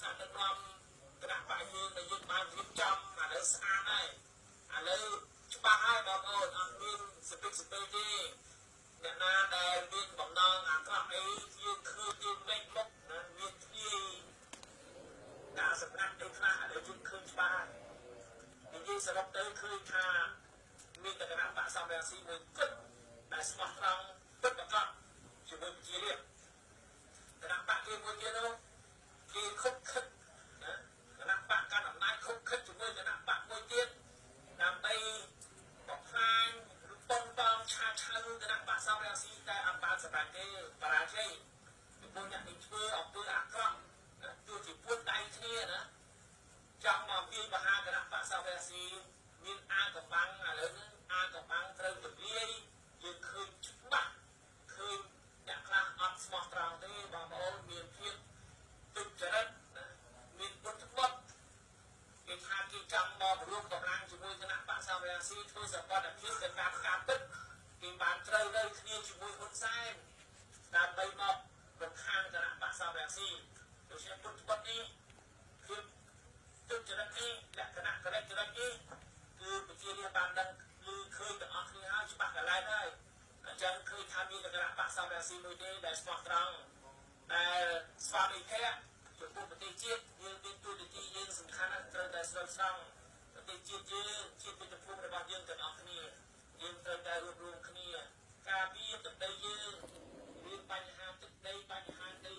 អាដឹកនាំគណៈបកយើងដែលយើងបានរៀបចំឥឡូវស្អាតហើយឥឡូវច្បាស់ហើយបងប្អូនអត់មានសិពិកសិពិលទេអ្នកណាដែលមានបំណងអាក្រក់អីយើងឃើញយើងវិញមុខណាមានទីការសម្រាប់ទៅខ្លះឥឡូវយើងឃើញច្បាស់ហើយនិយាយសរុបទៅឃើញថាមានតែគណៈបកសំរងស៊ីមួយគិតដែលស្មោះត្រង់ពិតប្រាកដជាមួយប្រជារាស្ត្រគណៈបកគេមួយទៀតនោះគេខុបខិតណាគណៈបកកាន់អំណាចខុបខិតជាមួយគណៈបកមួយទៀតដើម្បីបំផ្លាញឬបំតងឆាឆៅគណៈបកសំរងស៊ីតែអត់បានសម្រេចទេបរាជ័យពីពួកអ្នកនេះធ្វើអំពើអាក្រក់ទោះជាពួនដៃគ្នាណាចង់មកវាយបហាគណៈបកសំរងស៊ីមានអាកំបាំងឥឡូវនេះអាកំបាំងត្រូវទលាយយើងឃើញច្បាស់ឃើញអ្នកខ្លះអត់ស្មោះត្រង់ទេបងប្អូនមានភាពទុច្ចរិតមានពុតបុតគេថាគេចង់មករួមកម្លាំងជាមួយគណៈបកសំរងស៊ីធ្វើសកម្មភាពទៅតាមការពិតគេបានត្រូវនៅគ្នាជាមួយហ៊ុនសែនដើម្បីមកប្រឆាំងគណៈបកសំរងស៊ីដូច្នេះពុតបុតនេះភាពទុច្ចរិតនេះលក្ខណៈចរិតនេះគឺប្រជារាស្ត្របានដឹងគឺឃើញទាំងអស់គ្នាហើយច្បាស់កន្លែងហើយអញ្ចឹងឃើញថាមានគណៈបកសំរងស៊ីមួយទេដែលស្មោះត្រង់ដែលស្វាមីភ័ក្រចំពោះប្រទេសជាតិយើងមានទូនាទីយើងសំខាន់ណាស់ត្រូវតែស្រុកស្រង់ប្រទេសជាតិយើងជាពិភពរបស់យើងទាំងអស់គ្នាយើងត្រូវតែរួមគ្នាការពារទឹកដីយើងមានបញ្ហាទឹកដីបញ្ហាដី